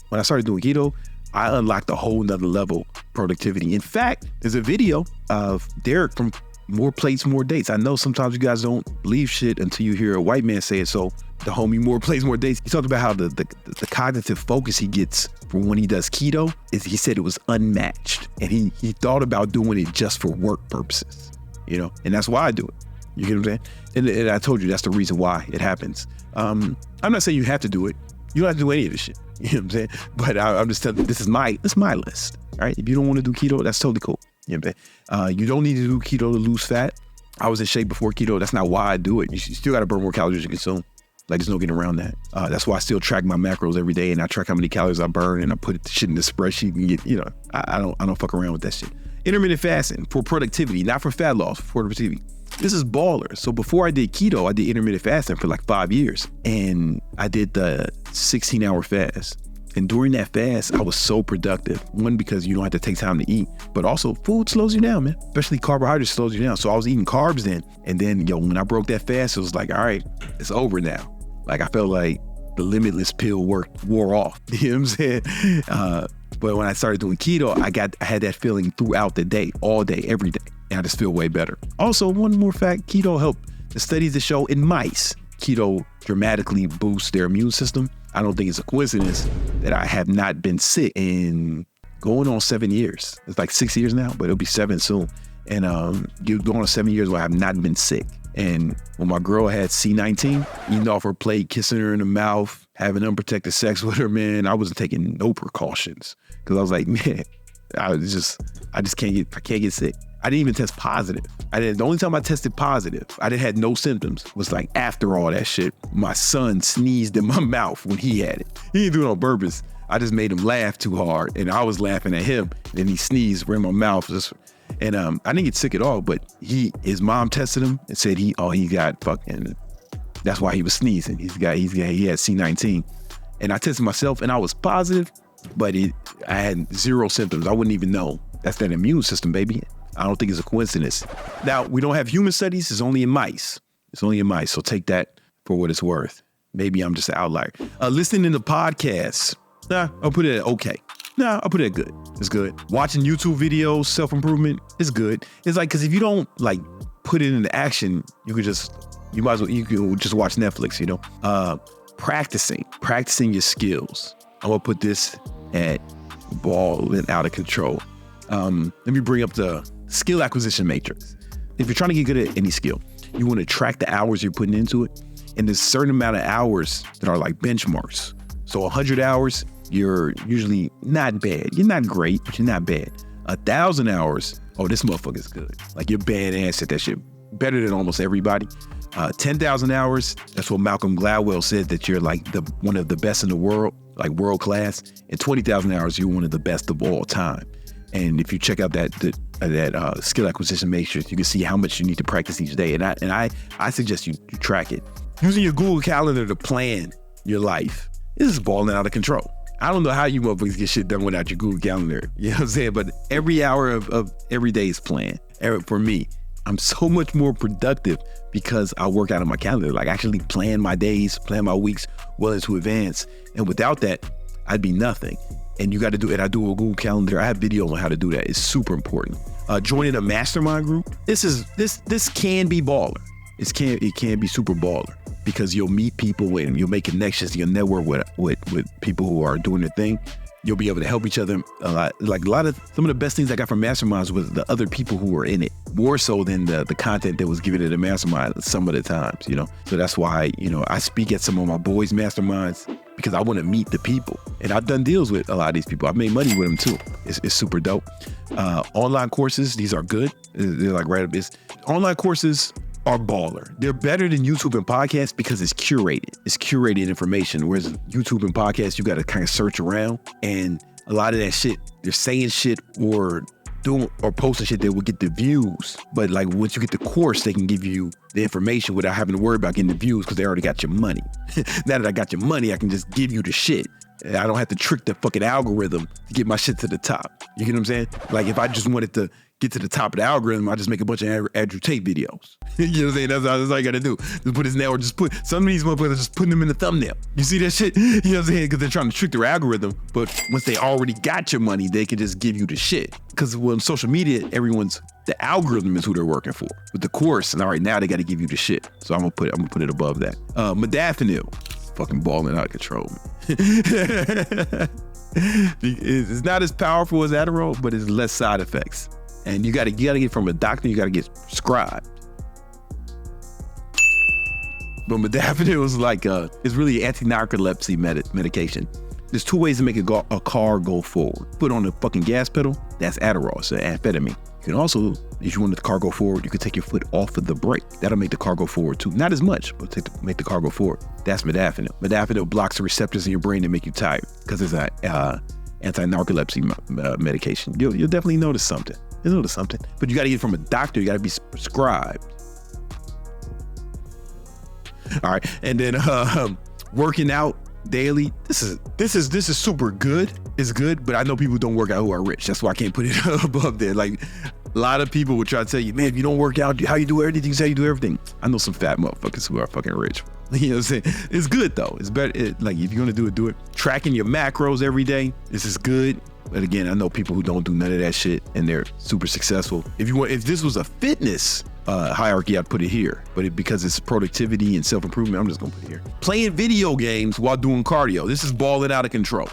when I started doing keto, I unlocked a whole nother level of productivity. In fact, there's a video of Derek from More Plates, More Dates. I know sometimes you guys don't believe shit until you hear a white man say it. So the homie More Plates, More Dates, he talked about how the cognitive focus he gets from when he does keto is, he said it was unmatched. And he thought about doing it just for work purposes, you know, and that's why I do it. You get what I'm saying? And I told you that's the reason why it happens. I'm not saying you have to do it. You don't have to do any of this shit. You know what I'm saying? But I'm just telling you, this is my list. All right. If you don't want to do keto, that's totally cool. You know what I'm saying? You don't need to do keto to lose fat. I was in shape before keto. That's not why I do it. You still got to burn more calories than you consume. Like, there's no getting around that. That's why I still track my macros every day, and I track how many calories I burn, and I put shit in the spreadsheet and get, you know, I don't fuck around with that shit. Intermittent fasting for productivity, not for fat loss, for productivity. This is baller. So before I did keto, I did intermittent fasting for like 5 years, and I did the 16-hour fast. And during that fast, I was so productive. One, because you don't have to take time to eat, but also food slows you down, man. Especially carbohydrates slows you down. So I was eating carbs then. And then, when I broke that fast, it was like, all right, it's over now. Like, I felt like the limitless pill wore off. You know what I'm saying? But when I started doing keto, I had that feeling throughout the day, all day, every day. And I just feel way better. Also, one more fact, keto helped the studies that show in mice, keto dramatically boosts their immune system. I don't think it's a coincidence that I have not been sick in going on 7 years. It's like 6 years now, but it'll be 7 soon. And going on 7 years where I have not been sick. And when my girl had C19, eating off her plate, kissing her in the mouth, having unprotected sex with her, man, I wasn't taking no precautions. Because I was like, man, I can't get sick. I didn't even test positive. The only time I tested positive, I didn't had no symptoms, was like after all that shit. My son sneezed in my mouth when he had it. He didn't do it on purpose. I just made him laugh too hard, and I was laughing at him. And he sneezed right in my mouth. And I didn't get sick at all, but his mom tested him and said he got fucking, that's why he was sneezing. He had C19. And I tested myself and I was positive, but I had zero symptoms. I wouldn't even know. That's that immune system, baby. I don't think it's a coincidence. Now, we don't have human studies. It's only in mice. So take that for what it's worth. Maybe I'm just an outlier. Listening to podcasts, I'll put it at okay. I'll put it at good. It's good. Watching YouTube videos, self-improvement, it's good. It's like, because if you don't like put it into action, you can just watch Netflix, you know? Practicing your skills. I'm gonna put this at balling out of control. Let me bring up the skill acquisition matrix. If you're trying to get good at any skill, you want to track the hours you're putting into it. And there's a certain amount of hours that are like benchmarks. So 100 hours, you're usually not bad. You're not great, but you're not bad. 1,000 hours, oh, this motherfucker's good. Like, you're badass at that shit. Better than almost everybody. 10,000 hours, that's what Malcolm Gladwell said, that you're like one of the best in the world, like world class. And 20,000 hours, you're one of the best of all time. And if you check out that skill acquisition matrix, you can see how much you need to practice each day. And I suggest you track it. Using your Google Calendar to plan your life. This is balling out of control. I don't know how you motherfuckers get shit done without your Google Calendar. You know what I'm saying? But every hour of every day is planned. For me, I'm so much more productive because I work out on my calendar. Like, I actually plan my days, plan my weeks well into advance. And without that, I'd be nothing. And you got to do it. I do a Google Calendar. I have video on how to do that. It's super important. Joining a mastermind group. This can be baller. It can be super baller because you'll meet people and you'll make connections. You'll network with people who are doing their thing. You'll be able to help each other a lot. Like some of the best things I got from masterminds was the other people who were in it, more so than the content that was given at a mastermind some of the times, you know? So that's why, I speak at some of my boys' masterminds because I want to meet the people. And I've done deals with a lot of these people. I've made money with them too. It's super dope. Online courses, these are good. They're like right up. Online courses are baller. They're better than YouTube and podcasts because it's curated. It's curated information. Whereas YouTube and podcasts, you got to kind of search around, and a lot of that shit, they're saying shit or doing or posting shit that will get the views. But like once you get the course, they can give you the information without having to worry about getting the views because they already got your money. Now that I got your money, I can just give you the shit. I don't have to trick the fucking algorithm to get my shit to the top. You get what I'm saying? Like if I just wanted to get to the top of the algorithm, I just make a bunch of Andrew Tate videos. You know what I'm saying? That's all you got to do. Just put his name, or just put some of these motherfuckers, just putting them in the thumbnail. You see that shit? You know what I'm saying? Because they're trying to trick their algorithm. But once they already got your money, they can just give you the shit. Because on social media, the algorithm is who they're working for. With the course, and all right, now they got to give you the shit. So I'm gonna put it above that. Modafinil, fucking balling out of control. It's not as powerful as Adderall, but it's less side effects. And you gotta get it from a doctor. You gotta get prescribed. But modafinil is like it's really anti-narcolepsy medication. There's two ways to make a car go forward. Put on the fucking gas pedal. That's Adderall. It's an amphetamine. You can also, if you want the car go forward, you can take your foot off of the brake. That'll make the car go forward too. Not as much, but make the car go forward. That's modafinil. Modafinil blocks the receptors in your brain that make you tired because it's an anti-narcolepsy medication. You'll definitely notice something. You'll notice something. But you got to get it from a doctor. You got to be prescribed. All right, and then working out daily. This is super good. It's good, but I know people don't work out who are rich. That's why I can't put it above there. Like a lot of people would try to tell you, man, if you don't work out, how you do everything? You say you do everything. I know some fat motherfuckers who are fucking rich. You know what I'm saying? It's good though. It's better. Like if you're gonna do it, do it. Tracking your macros every day. This is good. But again, I know people who don't do none of that shit and they're super successful. If this was a fitness hierarchy, I'd put it here. But because it's productivity and self-improvement, I'm just gonna put it here. Playing video games while doing cardio. This is balling out of control.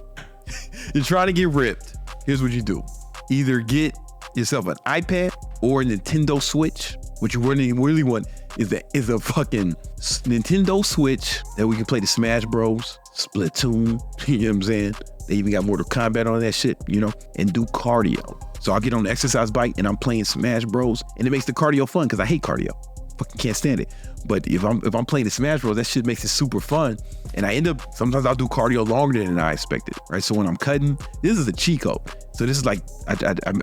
You're trying to get ripped. Here's what you do. Either get yourself an iPad or a Nintendo Switch. What you really want is a fucking Nintendo Switch that we can play the Smash Bros, Splatoon, you know what I'm saying? They even got Mortal Kombat on that shit, you know, and do cardio. So I'll get on the exercise bike and I'm playing Smash Bros, and it makes the cardio fun because I hate cardio. Fucking can't stand it. But if I'm playing the Smash Bros, that shit makes it super fun. And sometimes I'll do cardio longer than I expected, right? So when I'm cutting, this is a cheat code. So this is like, I'm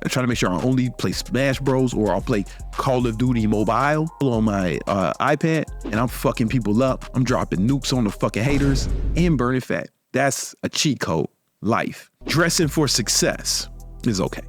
trying to make sure I only play Smash Bros or I'll play Call of Duty Mobile on my iPad, and I'm fucking people up. I'm dropping nukes on the fucking haters and burning fat. That's a cheat code. Life. Dressing for success is okay.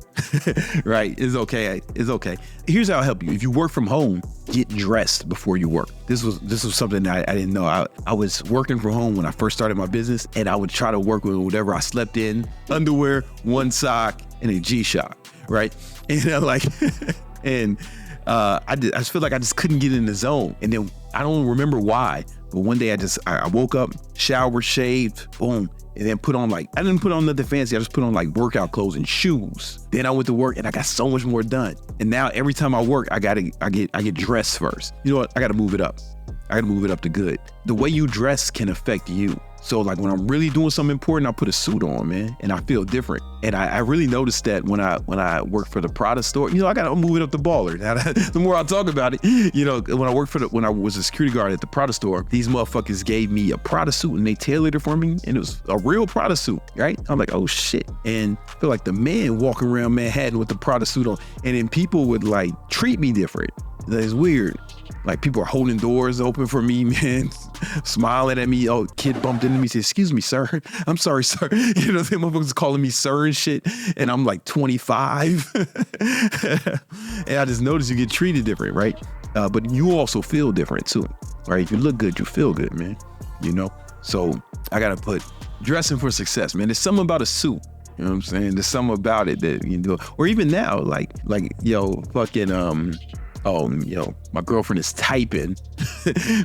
Right? It's okay. It's okay. Here's how I'll help you. If you work from home, get dressed before you work. This was something that I didn't know. I was working from home when I first started my business, and I would try to work with whatever I slept in, underwear, one sock, and a G-Shock, right? And I just feel like I just couldn't get in the zone. And then I don't remember why, but one day I woke up, showered, shaved, boom. And then I didn't put on nothing fancy. I just put on like workout clothes and shoes. Then I went to work and I got so much more done. And now every time I work, I get dressed first. You know what? I got to move it up. I got to move it up to good. The way you dress can affect you. So like when I'm really doing something important, I put a suit on, man, and I feel different. And I really noticed that when I work for the Prada store, you know, I gotta move it up the baller. Now, the more I talk about it, you know, when I was a security guard at the Prada store, these motherfuckers gave me a Prada suit and they tailored it for me, and it was a real Prada suit, right? I'm like, oh shit. And I feel like the man walking around Manhattan with the Prada suit on, and then people would like treat me different. It's weird. Like people are holding doors open for me, man, smiling at me. Oh, kid bumped into me, said, "Excuse me, sir. I'm sorry, sir." You know, them motherfuckers calling me sir and shit. And I'm like 25. And I just noticed you get treated different, right? But you also feel different too, right? If you look good, you feel good, man. You know? So I got to put dressing for success, man. There's something about a suit. You know what I'm saying? There's something about it that you do. Or even now, like, yo, fucking, my girlfriend is typing.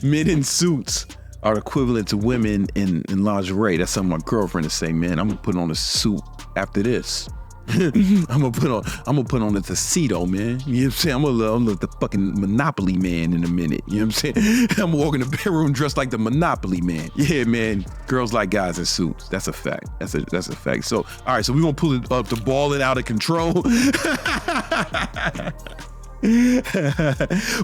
Men in suits are equivalent to women in lingerie. That's something my girlfriend is saying, man, I'm gonna put on a suit after this. I'm gonna put on the tuxedo, man. You know what I'm saying? I'm gonna look the fucking Monopoly man in a minute. You know what I'm saying? I'm gonna walk in the bedroom dressed like the Monopoly man. Yeah, man. Girls like guys in suits. That's a fact. That's a fact. So, all right. So we gonna pull it up to ball it out of control.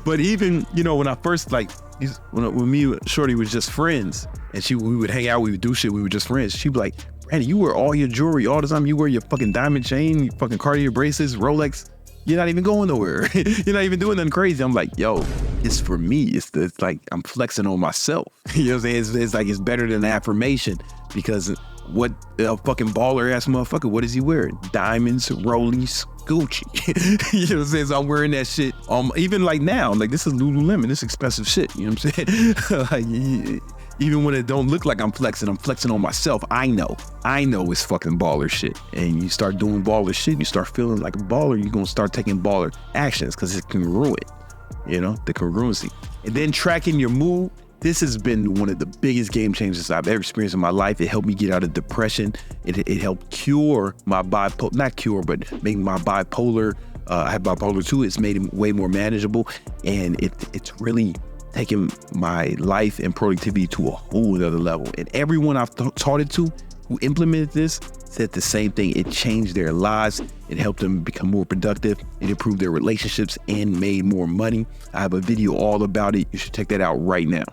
But even, you know, when I first when me and Shorty was just friends, and we would hang out, we would do shit, we were just friends. She'd be like, Brandon, you wear all your jewelry all the time. You wear your fucking diamond chain, your fucking Cartier bracelets, Rolex. You're not even going nowhere. You're not even doing nothing crazy. I'm like, yo, it's for me. It's like I'm flexing on myself. You know what I'm saying? It's like it's better than affirmation, because what a fucking baller ass motherfucker, what does he wear? Diamonds, Rollies, Gucci. You know what I'm saying? So I'm wearing that shit. Even like now, like this is Lululemon. This expensive shit. You know what I'm saying? Like, even when it don't look like I'm flexing on myself. I know it's fucking baller shit. And you start doing baller shit, you start feeling like a baller, you're gonna start taking baller actions, because it can ruin, you know, the congruency. And then tracking your mood. This has been one of the biggest game changers I've ever experienced in my life. It helped me get out of depression. It helped cure my bipolar, not cure, but make my bipolar. I have bipolar 2. It's made it way more manageable. And it's really taken my life and productivity to a whole other level. And everyone I've taught it to who implemented this said the same thing. It changed their lives. It helped them become more productive. It improved their relationships and made more money. I have a video all about it. You should check that out right now.